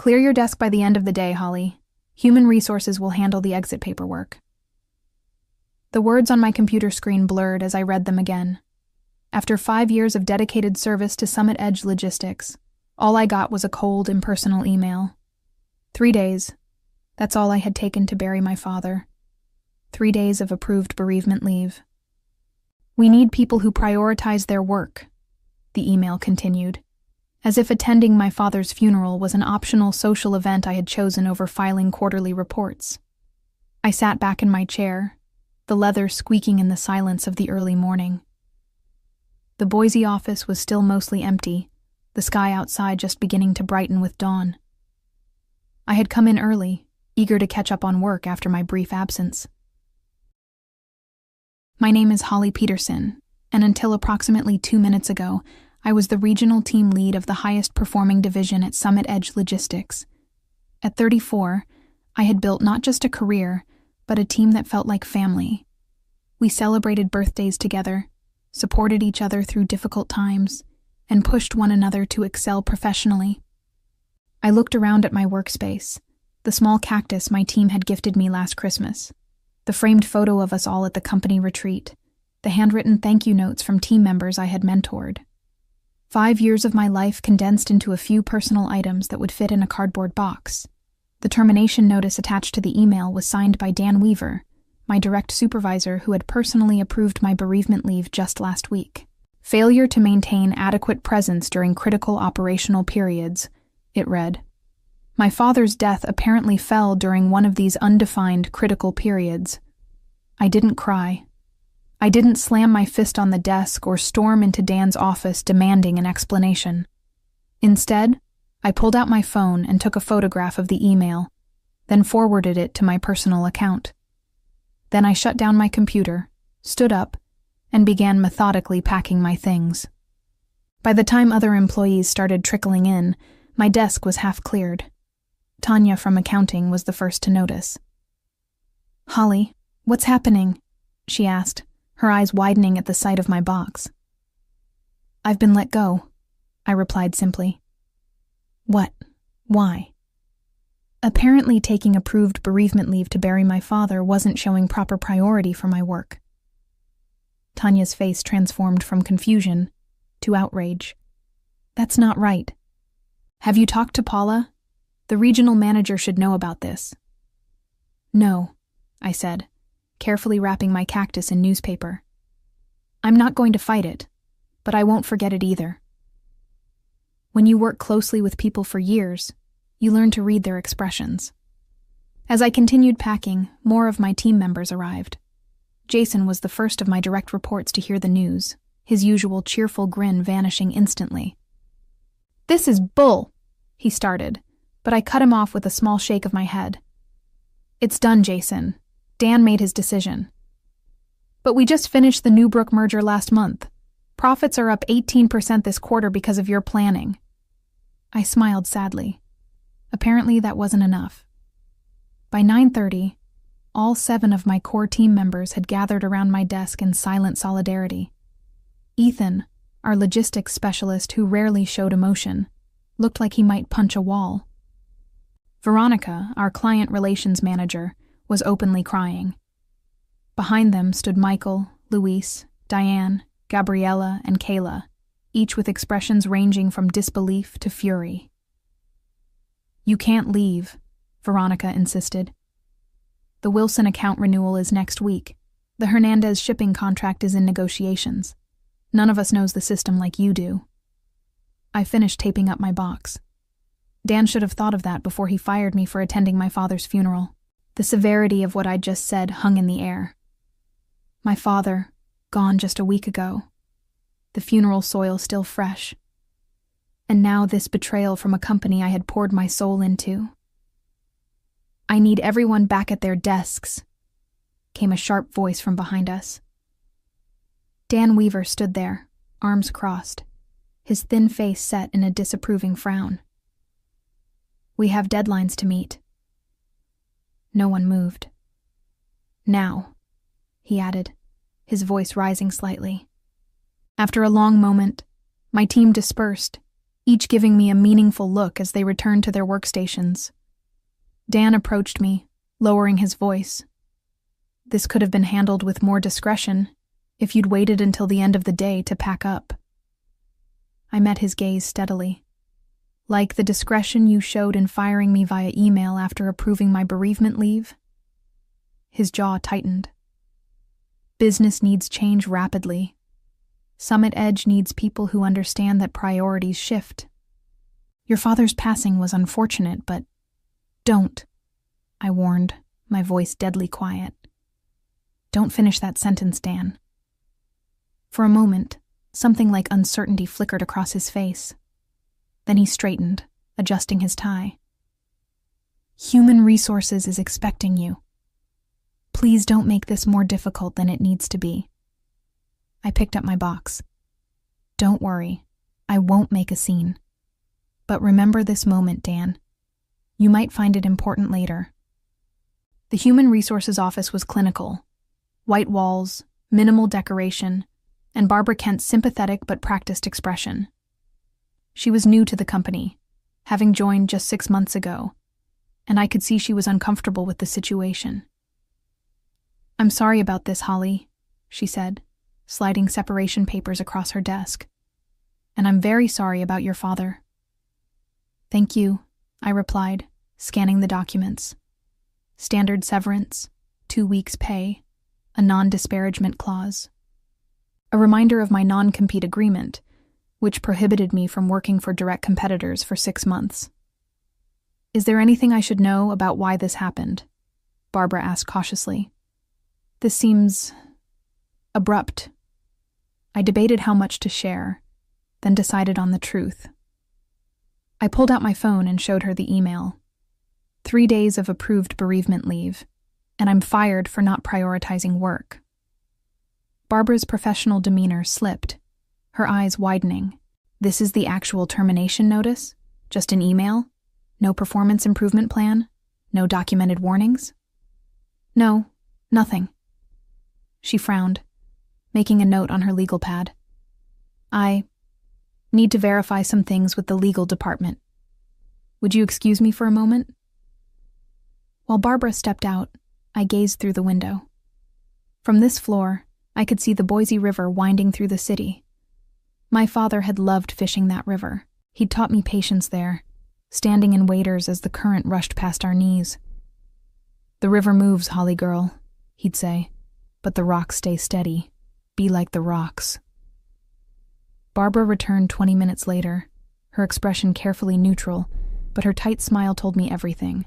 Clear your desk by the end of the day, Holly. Human Resources will handle the exit paperwork. The words on my computer screen blurred as I read them again. After 5 years of dedicated service to Summit Edge Logistics, all I got was a cold, impersonal email. 3 days. That's all I had taken to bury my father. 3 days of approved bereavement leave. We need people who prioritize their work, the email continued, as if attending my father's funeral was an optional social event I had chosen over filing quarterly reports. I sat back in my chair, the leather squeaking in the silence of the early morning. The Boise office was still mostly empty, the sky outside just beginning to brighten with dawn. I had come in early, eager to catch up on work after my brief absence. My name is Holly Peterson, and until approximately 2 minutes ago, I was the regional team lead of the highest performing division at Summit Edge Logistics. At 34, I had built not just a career, but a team that felt like family. We celebrated birthdays together, supported each other through difficult times, and pushed one another to excel professionally. I looked around at my workspace, the small cactus my team had gifted me last Christmas, the framed photo of us all at the company retreat, the handwritten thank you notes from team members I had mentored. 5 years of my life condensed into a few personal items that would fit in a cardboard box. The termination notice attached to the email was signed by Dan Weaver, my direct supervisor who had personally approved my bereavement leave just last week. Failure to maintain adequate presence during critical operational periods, it read. My father's death apparently fell during one of these undefined critical periods. I didn't cry. I didn't slam my fist on the desk or storm into Dan's office demanding an explanation. Instead, I pulled out my phone and took a photograph of the email, then forwarded it to my personal account. Then I shut down my computer, stood up, and began methodically packing my things. By the time other employees started trickling in, my desk was half cleared. Tanya from accounting was the first to notice. "Holly, what's happening?" she asked, her eyes widening at the sight of my box. "I've been let go," I replied simply. "What? Why?" Apparently taking approved bereavement leave to bury my father wasn't showing proper priority for my work. Tanya's face transformed from confusion to outrage. "That's not right. Have you talked to Paula? The regional manager should know about this." "No," I said, carefully wrapping my cactus in newspaper. "I'm not going to fight it, but I won't forget it either." When you work closely with people for years, you learn to read their expressions. As I continued packing, more of my team members arrived. Jason was the first of my direct reports to hear the news, his usual cheerful grin vanishing instantly. "This is bull," he started, but I cut him off with a small shake of my head. "It's done, Jason. Dan made his decision. But we just finished the Newbrook merger last month. Profits are up 18% this quarter because of your planning." I smiled sadly. Apparently that wasn't enough. By 9:30, all 7 of my core team members had gathered around my desk in silent solidarity. Ethan, our logistics specialist who rarely showed emotion, looked like he might punch a wall. Veronica, our client relations manager, was openly crying. Behind them stood Michael, Luis, Diane, Gabriella, and Kayla, each with expressions ranging from disbelief to fury. "You can't leave," Veronica insisted. "The Wilson account renewal is next week. The Hernandez shipping contract is in negotiations. None of us knows the system like you do." I finished taping up my box. Dan should have thought of that before he fired me for attending my father's funeral. The severity of what I'd just said hung in the air. My father, gone just a week ago. The funeral soil still fresh. And now this betrayal from a company I had poured my soul into. "I need everyone back at their desks," came a sharp voice from behind us. Dan Weaver stood there, arms crossed, his thin face set in a disapproving frown. "We have deadlines to meet." No one moved. "Now," he added, his voice rising slightly. After a long moment, my team dispersed, each giving me a meaningful look as they returned to their workstations. Dan approached me, lowering his voice. "This could have been handled with more discretion if you'd waited until the end of the day to pack up." I met his gaze steadily. "Like the discretion you showed in firing me via email after approving my bereavement leave?" His jaw tightened. "Business needs change rapidly. Summit Edge needs people who understand that priorities shift. Your father's passing was unfortunate, but don't," I warned, my voice deadly quiet. "Don't finish that sentence, Dan." For a moment, something like uncertainty flickered across his face. Then he straightened, adjusting his tie. "Human Resources is expecting you. Please don't make this more difficult than it needs to be." I picked up my box. "Don't worry, I won't make a scene. But remember this moment, Dan. You might find it important later." The Human Resources office was clinical. White walls, minimal decoration, and Barbara Kent's sympathetic but practiced expression. She was new to the company, having joined just 6 months ago, and I could see she was uncomfortable with the situation. "I'm sorry about this, Holly," she said, sliding separation papers across her desk. "And I'm very sorry about your father." "Thank you," I replied, scanning the documents. Standard severance, 2 weeks' pay, a non-disparagement clause. A reminder of my non-compete agreement, which prohibited me from working for direct competitors for 6 months. "Is there anything I should know about why this happened?" Barbara asked cautiously. "This seems abrupt." I debated how much to share, then decided on the truth. I pulled out my phone and showed her the email. 3 days of approved bereavement leave, and I'm fired for not prioritizing work. Barbara's professional demeanor slipped, her eyes widening. "This is the actual termination notice? Just an email? No performance improvement plan? No documented warnings?" "No, nothing." She frowned, making a note on her legal pad. "I need to verify some things with the legal department. Would you excuse me for a moment?" While Barbara stepped out, I gazed through the window. From this floor, I could see the Boise River winding through the city. My father had loved fishing that river. He'd taught me patience there, standing in waders as the current rushed past our knees. "The river moves, Holly girl," he'd say, "but the rocks stay steady. Be like the rocks." Barbara returned 20 minutes later, her expression carefully neutral, but her tight smile told me everything.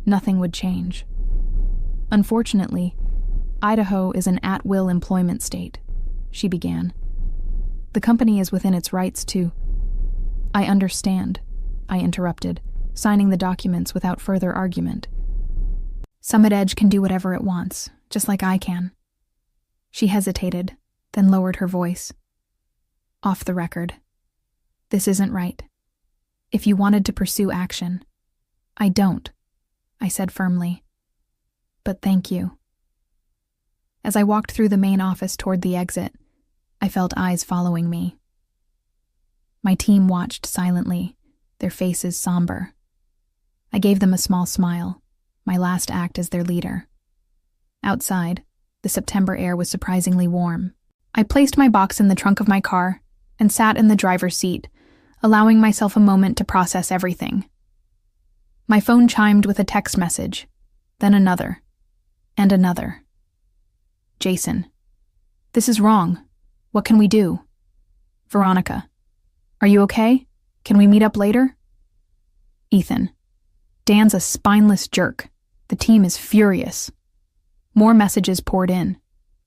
Nothing would change. "Unfortunately, Idaho is an at-will employment state," she began. "The company is within its rights to—" "I understand," I interrupted, signing the documents without further argument. "Summit Edge can do whatever it wants, just like I can." She hesitated, then lowered her voice. "Off the record. This isn't right. If you wanted to pursue action—" "I don't," I said firmly. "But thank you." As I walked through the main office toward the exit, I felt eyes following me. My team watched silently, their faces somber. I gave them a small smile, my last act as their leader. Outside, the September air was surprisingly warm. I placed my box in the trunk of my car and sat in the driver's seat, allowing myself a moment to process everything. My phone chimed with a text message, then another, and another. "Jason, this is wrong. What can we do?" "Veronica, are you okay? Can we meet up later?" "Ethan, Dan's a spineless jerk. The team is furious." More messages poured in,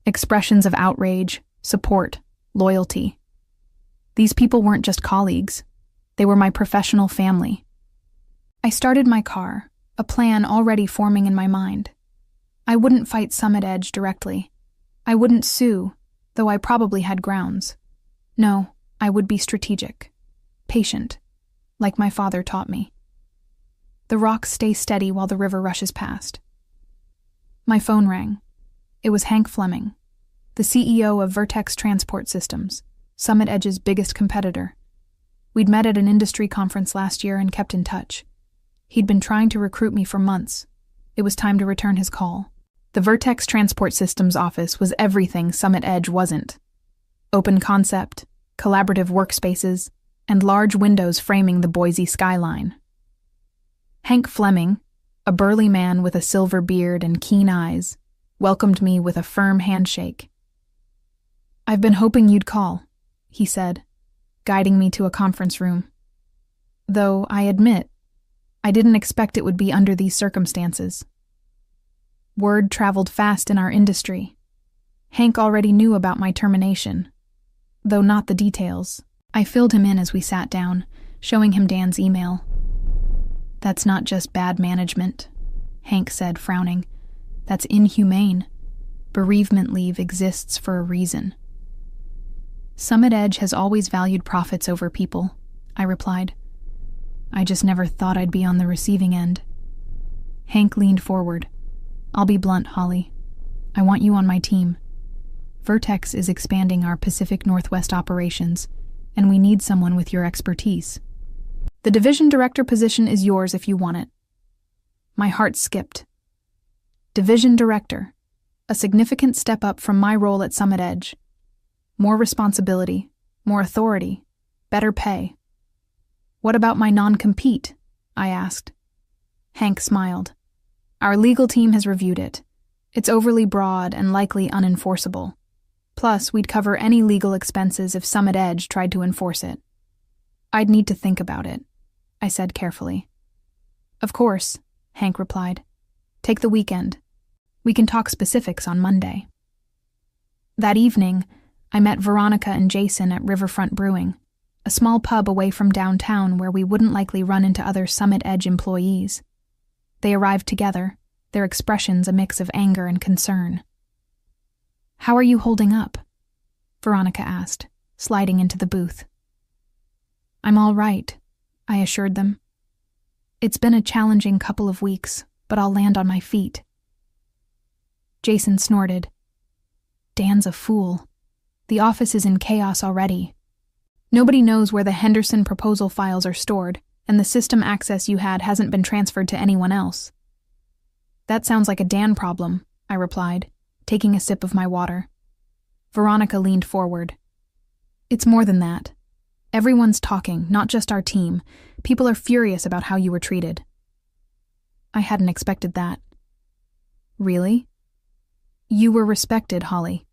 expressions of outrage, support, loyalty. These people weren't just colleagues. They were my professional family. I started my car, a plan already forming in my mind. I wouldn't fight Summit Edge directly. I wouldn't sue, though I probably had grounds. No, I would be strategic, patient, like my father taught me. The rocks stay steady while the river rushes past. My phone rang. It was Hank Fleming, the CEO of Vertex Transport Systems, Summit Edge's biggest competitor. We'd met at an industry conference last year and kept in touch. He'd been trying to recruit me for months. It was time to return his call. The Vertex Transport Systems office was everything Summit Edge wasn't. Open concept, collaborative workspaces, and large windows framing the Boise skyline. Hank Fleming, a burly man with a silver beard and keen eyes, welcomed me with a firm handshake. "I've been hoping you'd call," he said, guiding me to a conference room. Though, I admit, I didn't expect it would be under these circumstances. Word traveled fast in our industry. Hank already knew about my termination, though not the details. I filled him in as we sat down, showing him Dan's email. "That's not just bad management," Hank said, frowning. "That's inhumane. Bereavement leave exists for a reason." "Summit Edge has always valued profits over people," I replied. "I just never thought I'd be on the receiving end." Hank leaned forward. "I'll be blunt, Holly. I want you on my team. Vertex is expanding our Pacific Northwest operations, and we need someone with your expertise. The division director position is yours if you want it." My heart skipped. Division director, a significant step up from my role at Summit Edge. More responsibility, more authority, better pay. "What about my non-compete?" I asked. Hank smiled. "Our legal team has reviewed it. It's overly broad and likely unenforceable. Plus, we'd cover any legal expenses if Summit Edge tried to enforce it." "I'd need to think about it," I said carefully. "Of course," Hank replied. "Take the weekend. We can talk specifics on Monday." That evening, I met Veronica and Jason at Riverfront Brewing, a small pub away from downtown where we wouldn't likely run into other Summit Edge employees. They arrived together, their expressions a mix of anger and concern. "How are you holding up?" Veronica asked, sliding into the booth. "I'm all right," I assured them. "It's been a challenging couple of weeks, but I'll land on my feet." Jason snorted. "Dan's a fool. The office is in chaos already. Nobody knows where the Henderson proposal files are stored, and the system access you had hasn't been transferred to anyone else." "That sounds like a Dan problem," I replied, taking a sip of my water. Veronica leaned forward. "It's more than that. Everyone's talking, not just our team. People are furious about how you were treated." I hadn't expected that. "Really?" "You were respected, Holly,"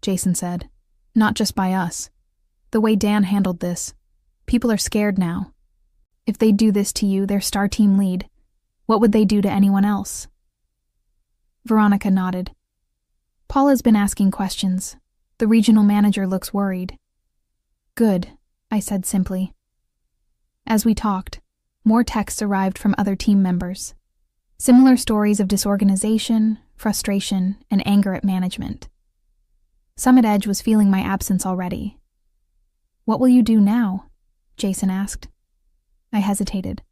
Jason said. "Not just by us. The way Dan handled this. People are scared now. If they do this to you, their star team lead, what would they do to anyone else?" Veronica nodded. "Paula's been asking questions. The regional manager looks worried." "Good," I said simply. As we talked, more texts arrived from other team members. Similar stories of disorganization, frustration, and anger at management. Summit Edge was feeling my absence already. "What will you do now?" Jason asked. I hesitated.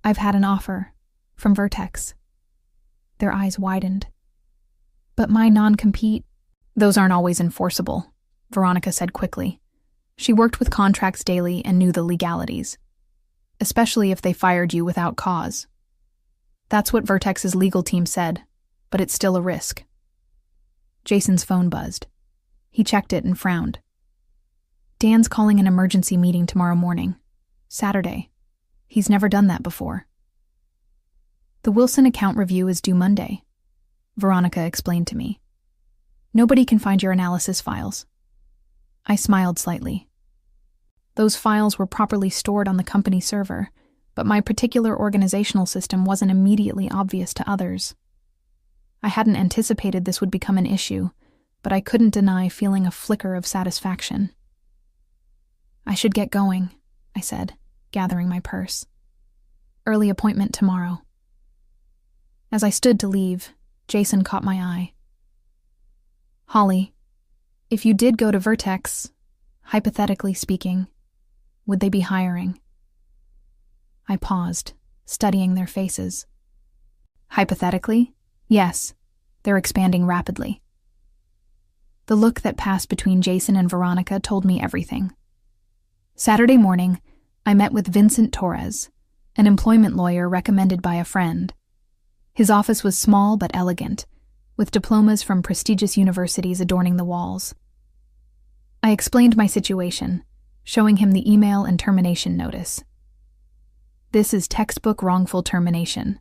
"I've had an offer from Vertex." Their eyes widened. "But my non-compete—" "Those aren't always enforceable," Veronica said quickly. She worked with contracts daily and knew the legalities, especially if they fired you without cause. That's what Vertex's legal team said, but it's still a risk. Jason's phone buzzed. He checked it and frowned. "Dan's calling an emergency meeting tomorrow morning. Saturday. He's never done that before." "The Wilson account review is due Monday," Veronica explained to me. "Nobody can find your analysis files." I smiled slightly. Those files were properly stored on the company server, but my particular organizational system wasn't immediately obvious to others. I hadn't anticipated this would become an issue, but I couldn't deny feeling a flicker of satisfaction. "I should get going," I said, gathering my purse. "Early appointment tomorrow." As I stood to leave, Jason caught my eye. "Holly, if you did go to Vertex, hypothetically speaking, would they be hiring?" I paused, studying their faces. "Hypothetically, yes, they're expanding rapidly." The look that passed between Jason and Veronica told me everything. Saturday morning, I met with Vincent Torres, an employment lawyer recommended by a friend. His office was small but elegant, with diplomas from prestigious universities adorning the walls. I explained my situation, showing him the email and termination notice. "This is textbook wrongful termination,"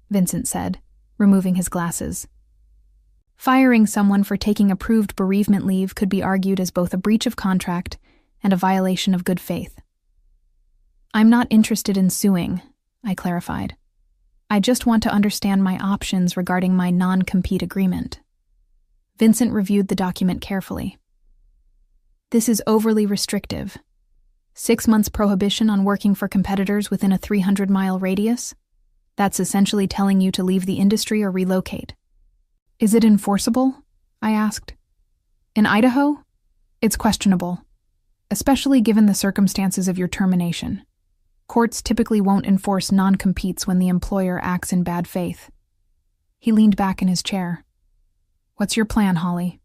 Vincent said, removing his glasses. Firing someone for taking approved bereavement leave could be argued as both a breach of contract and a violation of good faith. "I'm not interested in suing," I clarified. "I just want to understand my options regarding my non-compete agreement." Vincent reviewed the document carefully. "This is overly restrictive. 6 months prohibition on working for competitors within a 300-mile radius? That's essentially telling you to leave the industry or relocate." "Is it enforceable?" I asked. "In Idaho? It's questionable, especially given the circumstances of your termination. Courts typically won't enforce non-competes when the employer acts in bad faith." He leaned back in his chair. "What's your plan, Holly?"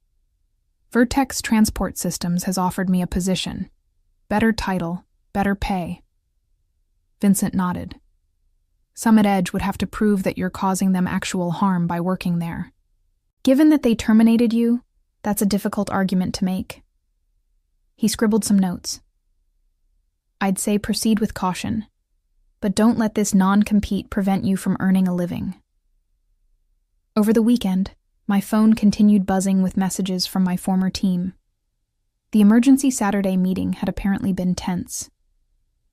"Vertex Transport Systems has offered me a position. Better title, better pay." Vincent nodded. "Summit Edge would have to prove that you're causing them actual harm by working there. Given that they terminated you, that's a difficult argument to make." He scribbled some notes. "I'd say proceed with caution, but don't let this non-compete prevent you from earning a living." Over the weekend, my phone continued buzzing with messages from my former team. The emergency Saturday meeting had apparently been tense.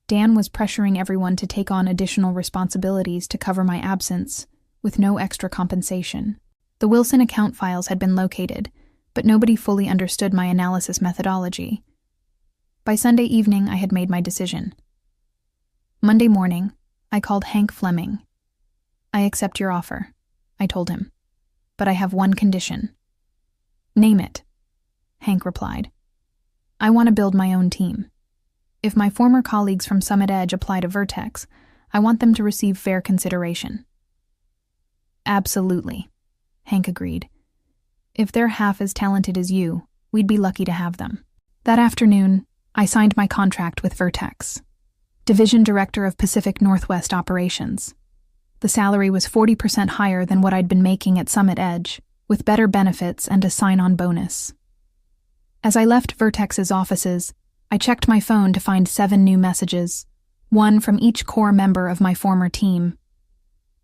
Dan was pressuring everyone to take on additional responsibilities to cover my absence, with no extra compensation. The Wilson account files had been located, but nobody fully understood my analysis methodology. By Sunday evening, I had made my decision. Monday morning, I called Hank Fleming. "I accept your offer," I told him, "but I have one condition." "Name it," Hank replied. "I want to build my own team. If my former colleagues from Summit Edge apply to Vertex, I want them to receive fair consideration." "Absolutely," Hank agreed. "If they're half as talented as you, we'd be lucky to have them." That afternoon, I signed my contract with Vertex, Division Director of Pacific Northwest Operations. The salary was 40% higher than what I'd been making at Summit Edge, with better benefits and a sign-on bonus. As I left Vertex's offices, I checked my phone to find 7 new messages, one from each core member of my former team.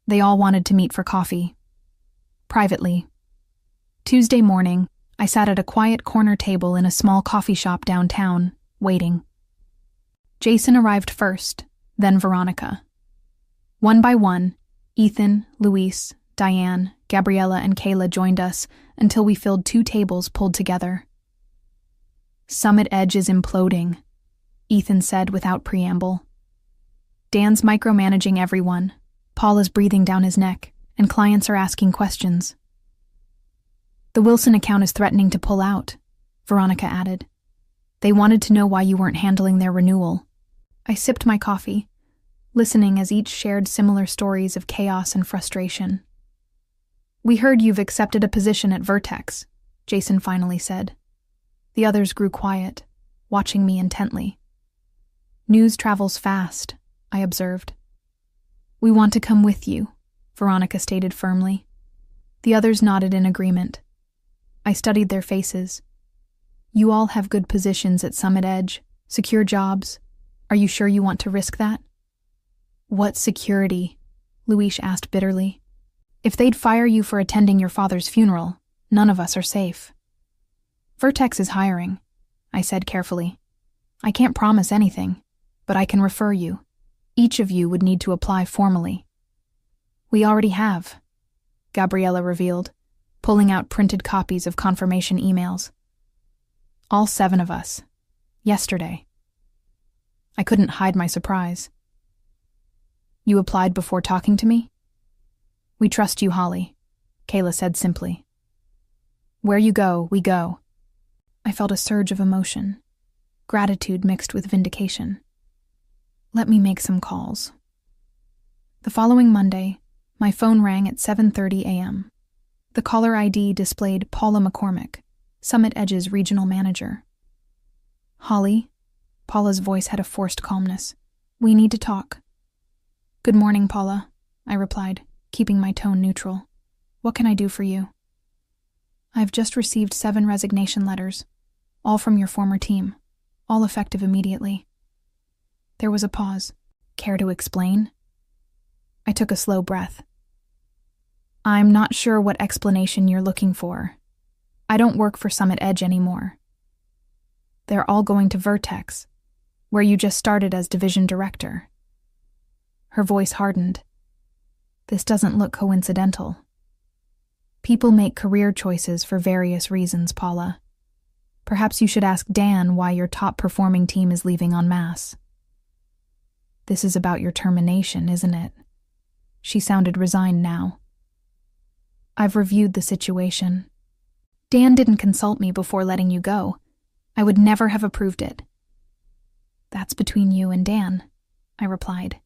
They all wanted to meet for coffee. Privately. Tuesday morning, I sat at a quiet corner table in a small coffee shop downtown, waiting. Jason arrived first, then Veronica. One by one, Ethan, Luis, Diane, Gabriella, and Kayla joined us until we filled 2 tables pulled together. "Summit Edge is imploding," Ethan said without preamble. "Dan's micromanaging everyone, Paul is breathing down his neck, and clients are asking questions." "The Wilson account is threatening to pull out," Veronica added. "They wanted to know why you weren't handling their renewal." I sipped my coffee, listening as each shared similar stories of chaos and frustration. "We heard you've accepted a position at Vertex," Jason finally said. The others grew quiet, watching me intently. "News travels fast," I observed. "We want to come with you," Veronica stated firmly. The others nodded in agreement. I studied their faces. "You all have good positions at Summit Edge, secure jobs. Are you sure you want to risk that?" "What security?" Luis asked bitterly. "If they'd fire you for attending your father's funeral, none of us are safe." "Vertex is hiring," I said carefully. "I can't promise anything, but I can refer you. Each of you would need to apply formally." "We already have," Gabriella revealed, pulling out printed copies of confirmation emails. "All 7 of us. Yesterday." I couldn't hide my surprise. "You applied before talking to me?" "We trust you, Holly," Kayla said simply. "Where you go, we go." I felt a surge of emotion, gratitude mixed with vindication. Let me make some calls. The following Monday, my phone rang at 7:30 a.m. The caller ID displayed Paula McCormick, Summit Edge's regional manager. "Holly?" Paula's voice had a forced calmness. We need to talk. Good morning, Paula, I replied, keeping my tone neutral. What can I do for you? I've just received 7 resignation letters, all from your former team, all effective immediately. There was a pause. Care to explain? I took a slow breath. I'm not sure what explanation you're looking for. I don't work for Summit Edge anymore. They're all going to Vertex, where you just started as division director. Her voice hardened. This doesn't look coincidental. People make career choices for various reasons, Paula. Perhaps you should ask Dan why your top-performing team is leaving en masse. This is about your termination, isn't it? She sounded resigned now. I've reviewed the situation. Dan didn't consult me before letting you go. I would never have approved it. That's between you and Dan, I replied.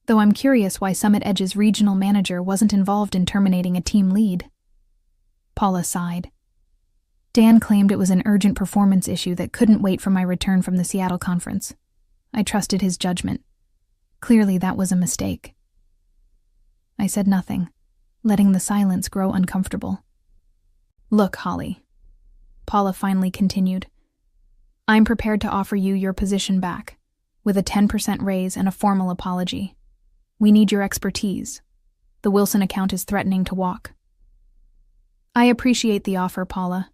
Though I'm curious why Summit Edge's regional manager wasn't involved in terminating a team lead. Paula sighed. Dan claimed it was an urgent performance issue that couldn't wait for my return from the Seattle conference. I trusted his judgment. Clearly that was a mistake. I said nothing, letting the silence grow uncomfortable. Look, Holly, Paula finally continued. I'm prepared to offer you your position back, with a 10% raise and a formal apology. We need your expertise. The Wilson account is threatening to walk. I appreciate the offer, Paula,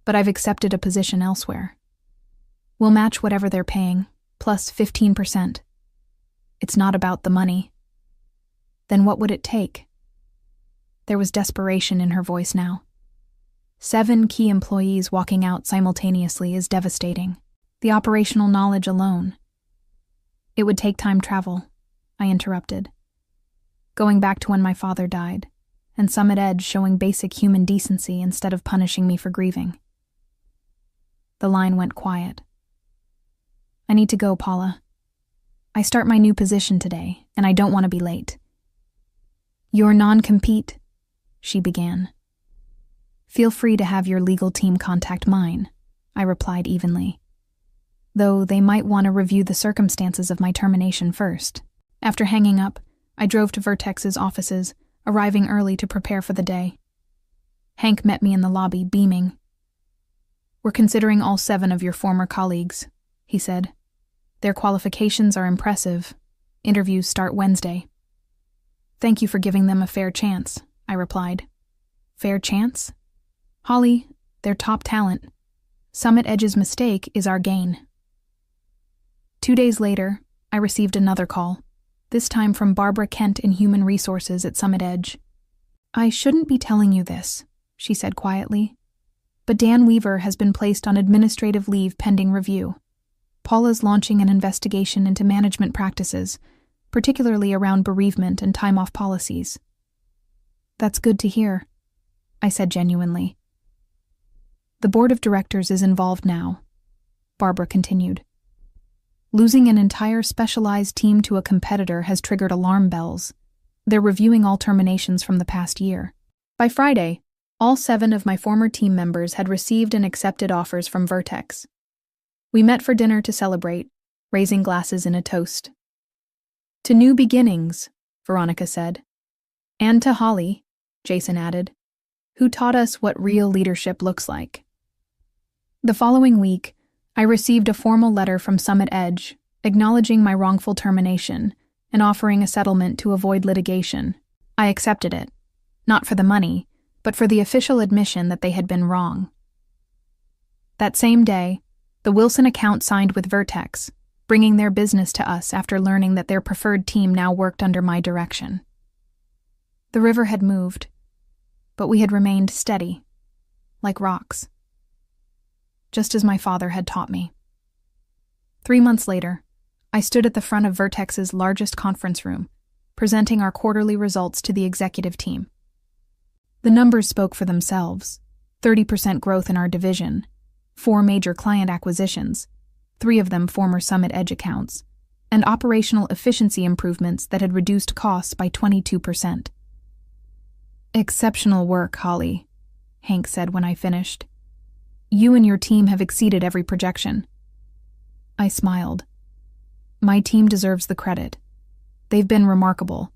but I've accepted a position elsewhere. We'll match whatever they're paying, plus 15%. It's not about the money. Then what would it take? There was desperation in her voice now. 7 key employees walking out simultaneously is devastating. The operational knowledge alone. It would take time travel, I interrupted. Going back to when my father died, and Summit Edge showing basic human decency instead of punishing me for grieving. The line went quiet. I need to go, Paula. I start my new position today, and I don't want to be late. Your non-compete, she began. Feel free to have your legal team contact mine, I replied evenly. Though they might want to review the circumstances of my termination first. After hanging up, I drove to Vertex's offices, arriving early to prepare for the day. Hank met me in the lobby, beaming. We're considering all 7 of your former colleagues, he said. Their qualifications are impressive. Interviews start Wednesday. Thank you for giving them a fair chance, I replied. Fair chance? Holly, they're top talent. Summit Edge's mistake is our gain. 2 days later, I received another call, this time from Barbara Kent in Human Resources at Summit Edge. I shouldn't be telling you this, she said quietly, but Dan Weaver has been placed on administrative leave pending review. Paula's launching an investigation into management practices, particularly around bereavement and time-off policies. That's good to hear, I said genuinely. The board of directors is involved now, Barbara continued. Losing an entire specialized team to a competitor has triggered alarm bells. They're reviewing all terminations from the past year. By Friday, all 7 of my former team members had received and accepted offers from Vertex. We met for dinner to celebrate, raising glasses in a toast. To new beginnings, Veronica said. And to Holly, Jason added, who taught us what real leadership looks like. The following week, I received a formal letter from Summit Edge acknowledging my wrongful termination and offering a settlement to avoid litigation. I accepted it, not for the money, but for the official admission that they had been wrong. That same day, the Wilson account signed with Vertex, bringing their business to us after learning that their preferred team now worked under my direction. The river had moved, but we had remained steady, like rocks. Just as my father had taught me. 3 months later, I stood at the front of Vertex's largest conference room, presenting our quarterly results to the executive team. The numbers spoke for themselves: 30% growth in our division, 4 major client acquisitions, 3 of them former Summit Edge accounts, and operational efficiency improvements that had reduced costs by 22%. Exceptional work, Holly, Hank said when I finished. You and your team have exceeded every projection. I smiled. My team deserves the credit. They've been remarkable.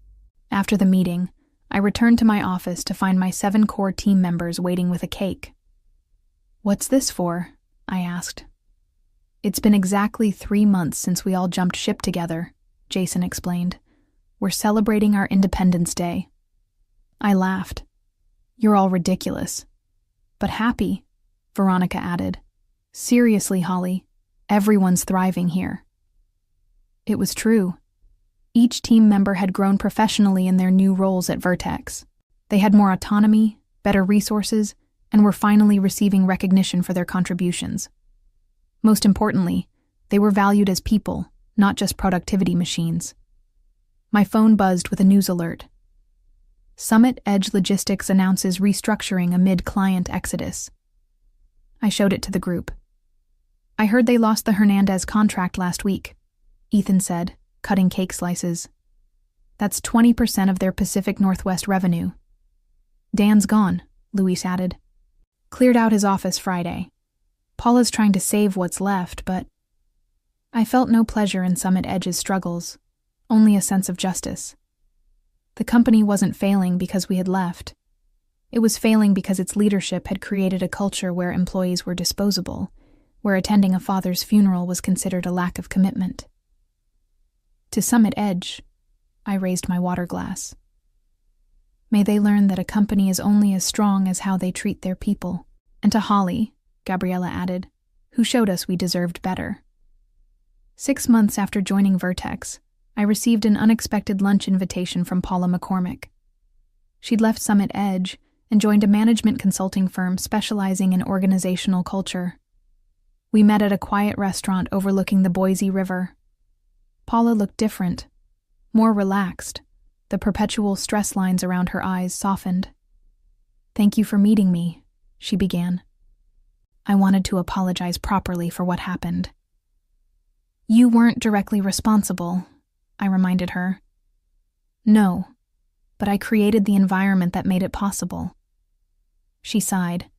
After the meeting, I returned to my office to find my 7 core team members waiting with a cake. "What's this for?" I asked. "It's been exactly 3 months since we all jumped ship together," Jason explained. "We're celebrating our Independence Day." I laughed. "You're all ridiculous." "But happy," Veronica added. "Seriously, Holly, everyone's thriving here." It was true. Each team member had grown professionally in their new roles at Vertex. They had more autonomy, better resources, and were finally receiving recognition for their contributions. Most importantly, they were valued as people, not just productivity machines. My phone buzzed with a news alert. Summit Edge Logistics announces restructuring amid client exodus. I showed it to the group. "I heard they lost the Hernandez contract last week," Ethan said, cutting cake slices. "That's 20% of their Pacific Northwest revenue." "Dan's gone," Luis added. "Cleared out his office Friday. Paula's trying to save what's left, but..." I felt no pleasure in Summit Edge's struggles, only a sense of justice. The company wasn't failing because we had left. It was failing because its leadership had created a culture where employees were disposable, where attending a father's funeral was considered a lack of commitment. To Summit Edge, I raised my water glass. May they learn that a company is only as strong as how they treat their people. And to Holly, Gabriella added, who showed us we deserved better. 6 months after joining Vertex, I received an unexpected lunch invitation from Paula McCormick. She'd left Summit Edge and joined a management consulting firm specializing in organizational culture. We met at a quiet restaurant overlooking the Boise River. Paula looked different, more relaxed. The perpetual stress lines around her eyes softened. "Thank you for meeting me," she began. I wanted to apologize properly for what happened. "You weren't directly responsible," I reminded her. "No, but I created the environment that made it possible." She sighed.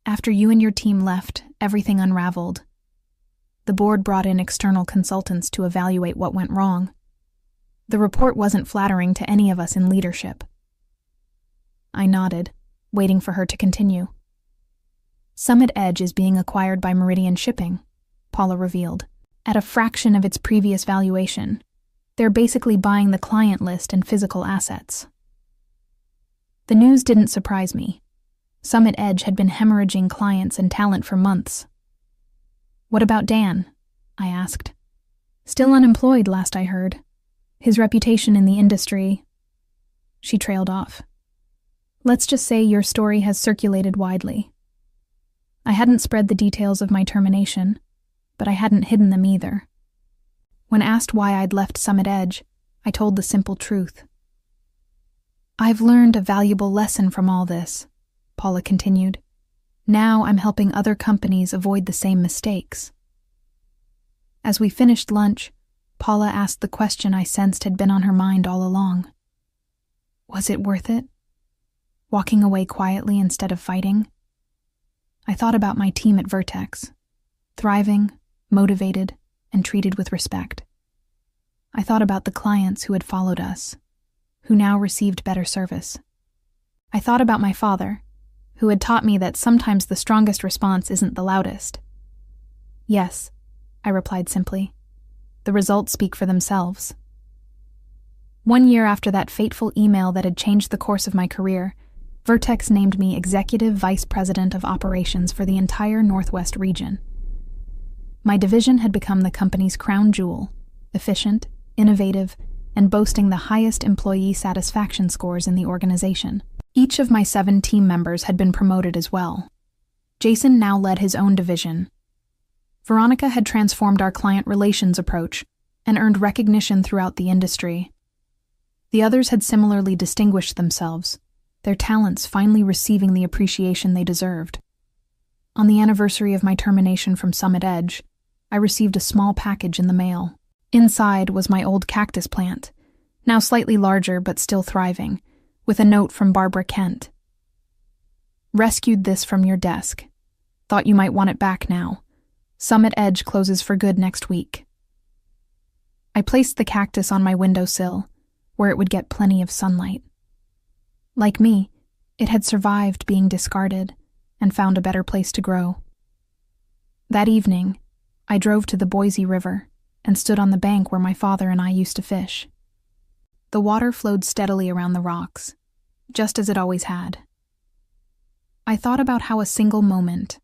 "After you and your team left, everything unraveled. The board brought in external consultants to evaluate what went wrong. The report wasn't flattering to any of us in leadership." I nodded, waiting for her to continue. "Summit Edge is being acquired by Meridian Shipping," Paula revealed, "at a fraction of its previous valuation. They're basically buying the client list and physical assets." The news didn't surprise me. Summit Edge had been hemorrhaging clients and talent for months. "What about Dan?" I asked. "Still unemployed, last I heard. His reputation in the industry..." She trailed off. "Let's just say your story has circulated widely." I hadn't spread the details of my termination, but I hadn't hidden them either. When asked why I'd left Summit Edge, I told the simple truth. "I've learned a valuable lesson from all this," Paula continued. "Now I'm helping other companies avoid the same mistakes." As we finished lunch, Paula asked the question I sensed had been on her mind all along. Was it worth it? Walking away quietly instead of fighting? I thought about my team at Vertex, thriving, motivated, and treated with respect. I thought about the clients who had followed us, who now received better service. I thought about my father, who had taught me that sometimes the strongest response isn't the loudest. "Yes," I replied simply. "The results speak for themselves." 1 year after that fateful email that had changed the course of my career, Vertex named me Executive Vice President of Operations for the entire Northwest region. My division had become the company's crown jewel, efficient, innovative, and boasting the highest employee satisfaction scores in the organization. Each of my 7 team members had been promoted as well. Jason now led his own division. Veronica had transformed our client relations approach and earned recognition throughout the industry. The others had similarly distinguished themselves, their talents finally receiving the appreciation they deserved. On the anniversary of my termination from Summit Edge, I received a small package in the mail. Inside was my old cactus plant, now slightly larger but still thriving, with a note from Barbara Kent. "Rescued this from your desk. Thought you might want it back now. Summit Edge closes for good next week." I placed the cactus on my windowsill, where it would get plenty of sunlight. Like me, it had survived being discarded and found a better place to grow. That evening, I drove to the Boise River and stood on the bank where my father and I used to fish. The water flowed steadily around the rocks, just as it always had. I thought about how a single moment,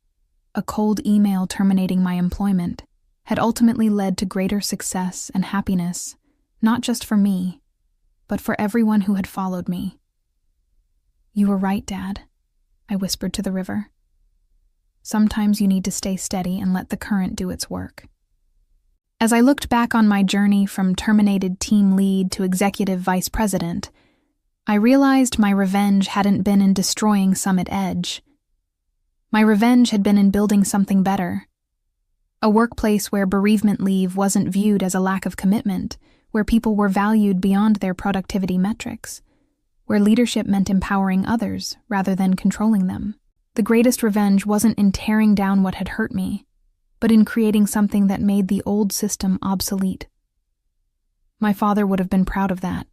a cold email terminating my employment, had ultimately led to greater success and happiness, not just for me, but for everyone who had followed me. "You were right, Dad," I whispered to the river. "Sometimes you need to stay steady and let the current do its work." As I looked back on my journey from terminated team lead to executive vice president, I realized my revenge hadn't been in destroying Summit Edge. My revenge had been in building something better. A workplace where bereavement leave wasn't viewed as a lack of commitment, where people were valued beyond their productivity metrics, where leadership meant empowering others rather than controlling them. The greatest revenge wasn't in tearing down what had hurt me, but in creating something that made the old system obsolete. My father would have been proud of that.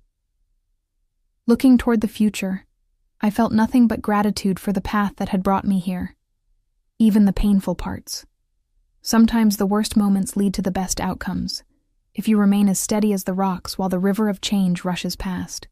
Looking toward the future, I felt nothing but gratitude for the path that had brought me here, even the painful parts. Sometimes the worst moments lead to the best outcomes, if you remain as steady as the rocks while the river of change rushes past.